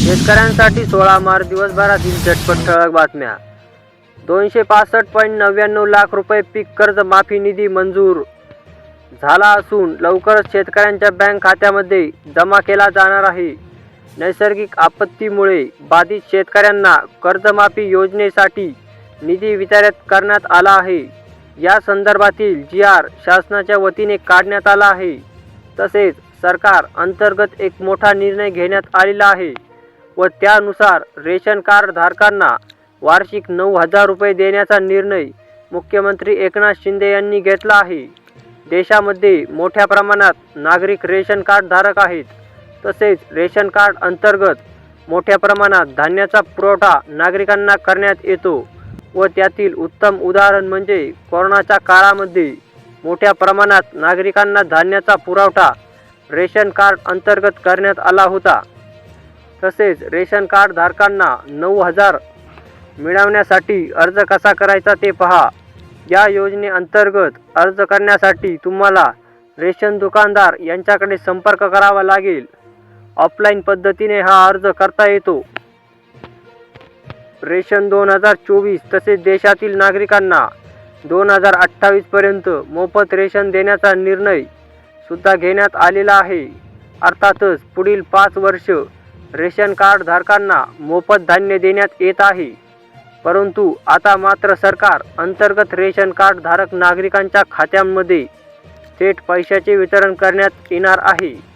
शेतकऱ्यांसाठी 16 मार्च दिवसभरातील झटपट ठळक बातम्या. 265.99 लाख रुपये पीक कर्ज माफी निधी मंजूर झाला असून लवकरच शेतकऱ्यांच्या बँक खात्यामध्ये जमा केला जाणार आहे. नैसर्गिक आपत्तीमुळे बाधित शेतकऱ्यांना कर्जमाफी योजनेसाठी निधी वितरित करण्यात आला आहे. या संदर्भातील जी.आर. शासनाच्या वतीने काढण्यात आला आहे. तसेच सरकार अंतर्गत एक मोठा निर्णय घेण्यात आलेला आहे व त्यानुसार रेशन कार्ड धारकांना वार्षिक 9,000 रुपये देण्याचा निर्णय मुख्यमंत्री एकनाथ शिंदे यांनी घेतला आहे. देशामध्ये मोठ्या प्रमाणात नागरिक रेशन कार्ड धारक आहेत. तसेच रेशन कार्ड अंतर्गत मोठ्या प्रमाणात धान्याचा पुरवठा नागरिकांना करण्यात येतो व त्यातील उत्तम उदाहरण म्हणजे कोरोनाच्या काळामध्ये मोठ्या प्रमाणात नागरिकांना धान्याचा पुरवठा रेशन कार्ड अंतर्गत करण्यात आला होता. तसेच रेशन कार्ड धारकांना 9,000 मिळवण्यासाठी अर्ज कसा करायचा ते पहा. या योजनेअंतर्गत अर्ज करण्यासाठी तुम्हाला रेशन दुकानदार यांच्याकडे संपर्क करावा लागेल. ऑफलाईन पद्धतीने हा अर्ज करता येतो. रेशन 2024 तसेच देशातील नागरिकांना 2028 पर्यंत मोफत रेशन देण्याचा निर्णय सुद्धा घेण्यात आलेला आहे. अर्थातच पुढील 5 वर्ष रेशन कार्ड धारकांना मोफत धान्य देण्यात येत आहे. परंतु आता मात्र सरकार अंतर्गत रेशन कार्ड धारक नागरिकांच्या खात्यांमध्ये थेट पैशाचे वितरण करण्यात येणार आहे.